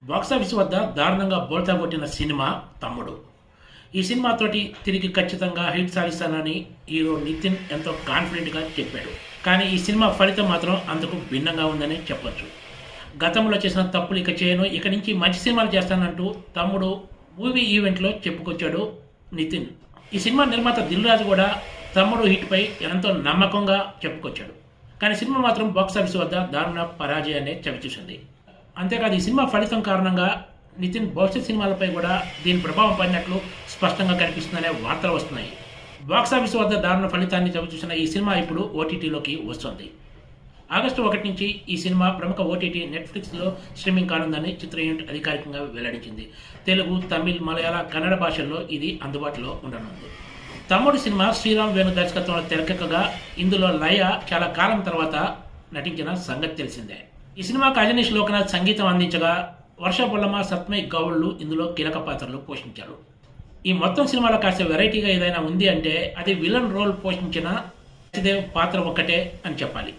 Box office వద్ద దారుణంగా బోల్తా కొట్టిన సినిమా తమ్ముడు. ఈ సినిమాతోటి తిరిగి ఖచ్చితంగా హిట్ సాధిస్తానని హీరో నితిన్ ఎంతో కాన్ఫిడెంట్గా చెప్పాడు. కానీ ఈ సినిమా ఫలితం మాత్రం అందుకు భిన్నంగా ఉందని చెప్పొచ్చు. గతంలో చేసిన తప్పులు ఇక చేయను, ఇక నుంచి మంచి సినిమాలు చేస్తానంటూ తమ్ముడు మూవీ ఈవెంట్లో చెప్పుకొచ్చాడు నితిన్. ఈ సినిమా నిర్మాత దిల్ రాజు కూడా తమ్ముడు హిట్పై ఎంతో నమ్మకంగా చెప్పుకొచ్చాడు. కానీ సినిమా మాత్రం బాక్సాఫీస్ వద్ద దారుణ పరాజయాన్ని చవిచూసింది. అంతేకాదు ఈ సినిమా ఫలితం కారణంగా నితిన్ భవిష్యత్ సినిమాలపై కూడా దీని ప్రభావం పడినట్లు స్పష్టంగా కనిపిస్తుందనే వార్తలు వస్తున్నాయి. బాక్సాఫీస్ వద్ద దారుణ ఫలితాన్ని చవిచూసిన ఈ సినిమా ఇప్పుడు ఓటీటీలోకి వస్తుంది. ఆగస్టు 1 నుంచి ఈ సినిమా ప్రముఖ ఓటీటీ నెట్ఫ్లిక్స్లో స్ట్రీమింగ్ కానుందని చిత్ర యూనిట్ అధికారికంగా వెల్లడించింది. తెలుగు, తమిళ్, మలయాళ, కన్నడ భాషల్లో ఇది అందుబాటులో ఉండనుంది. తమ్ముడు సినిమా శ్రీరామ్ వేణు దర్శకత్వంలో తెరకెక్కగా ఇందులో లయ చాలా కాలం తర్వాత నటించిన సంగతి తెలిసిందే. ఈ సినిమాకు అజనీష్ లోకనాథ్ సంగీతం అందించగా వర్ష బొల్లమ్మ, సత్మయ్ గౌళ్ళు ఇందులో కీలక పాత్రలు పోషించారు. ఈ మొత్తం సినిమాలో కాస్త వెరైటీగా ఏదైనా ఉంది అంటే అది విలన్ రోల్ పోషించిన సత్యదేవ్ పాత్ర ఒక్కటే అని చెప్పాలి.